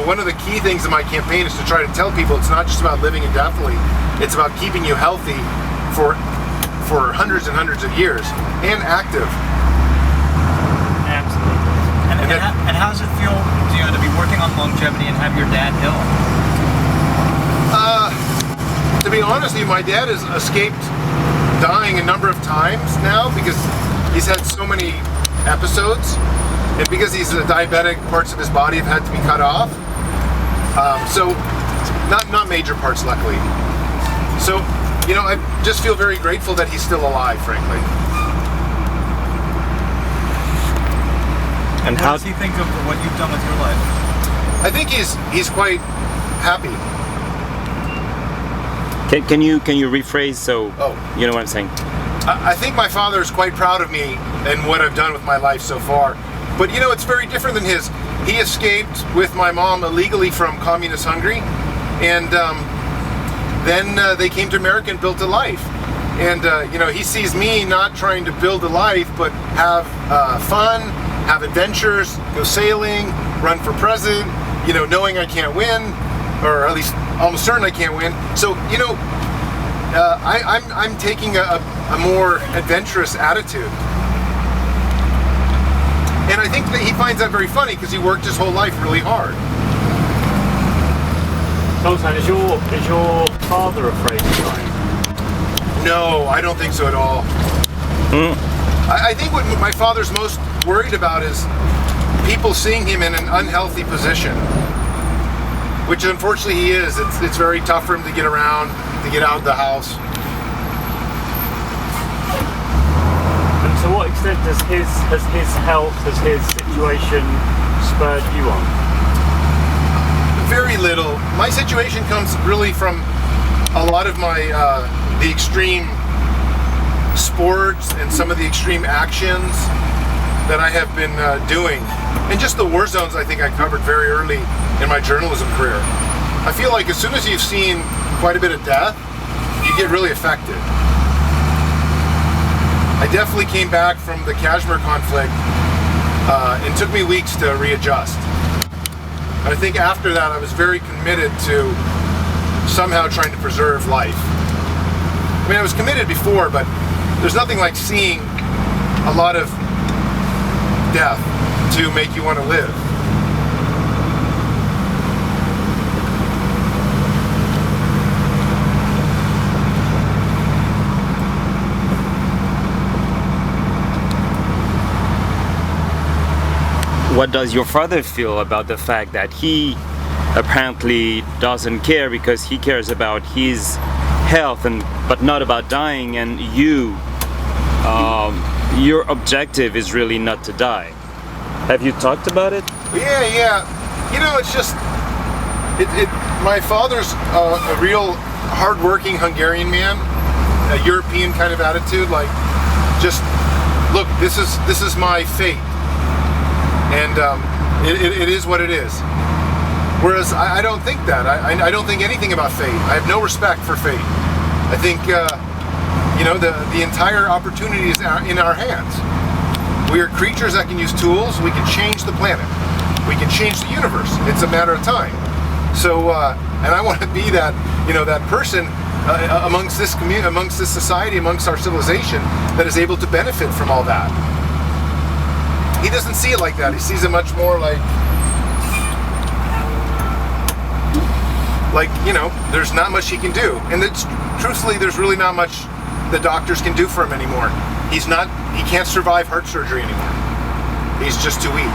one of the key things in my campaign is to try to tell people it's not just about living indefinitely, it's about keeping you healthy for hundreds and hundreds of years and active. Absolutely. And how does it feel, to be working on longevity and have your dad ill? To be honest with you, my dad has escaped dying a number of times now because he's had so many episodes, and because he's a diabetic, parts of his body have had to be cut off. So not major parts, luckily. So I just feel very grateful that he's still alive, frankly. And how does he think of what you've done with your life? I think he's quite happy. Can you rephrase so you know what I'm saying? I think my father is quite proud of me and what I've done with my life so far. But it's very different than his. He escaped with my mom illegally from communist Hungary, and then they came to America and built a life. And he sees me not trying to build a life, but have fun, have adventures, go sailing, run for president, knowing I can't win, or at least almost certain I can't win. So, I'm taking a more adventurous attitude. And I think that he finds that very funny because he worked his whole life really hard. Sultan, is your father afraid of dying? No, I don't think so at all. I think what my father's most worried about is people seeing him in an unhealthy position, which unfortunately he is. It's very tough for him to get around, to get out of the house. And to what extent has his health, has his situation spurred you on? Very little. My situation comes really from a lot of my the extreme sports and some of the extreme actions that I have been doing, and just the war zones I think I covered very early in my journalism career. I feel like as soon as you've seen quite a bit of death, you get really affected. I definitely came back from the Kashmir conflict. It took me weeks to readjust. I think after that I was very committed to somehow trying to preserve life. I mean, I was committed before, but there's nothing like seeing a lot of death to make you want to live. What does your father feel about the fact that he apparently doesn't care because he cares about his health but not about dying, and your objective is really not to die? Have you talked about it? Yeah. It's just my father's a real hard-working Hungarian man, a European kind of attitude, like just look, this is my fate. And it is what it is. Whereas I don't think that. I don't think anything about fate. I have no respect for fate. I think, the entire opportunity is in our hands. We are creatures that can use tools. We can change the planet. We can change the universe. It's a matter of time. So, and I want to be that, that person amongst this community, amongst this society, amongst our civilization that is able to benefit from all that. He doesn't see it like that. He sees it much more like there's not much he can do. And truthfully, there's really not much the doctors can do for him anymore. He can't survive heart surgery anymore. He's just too weak.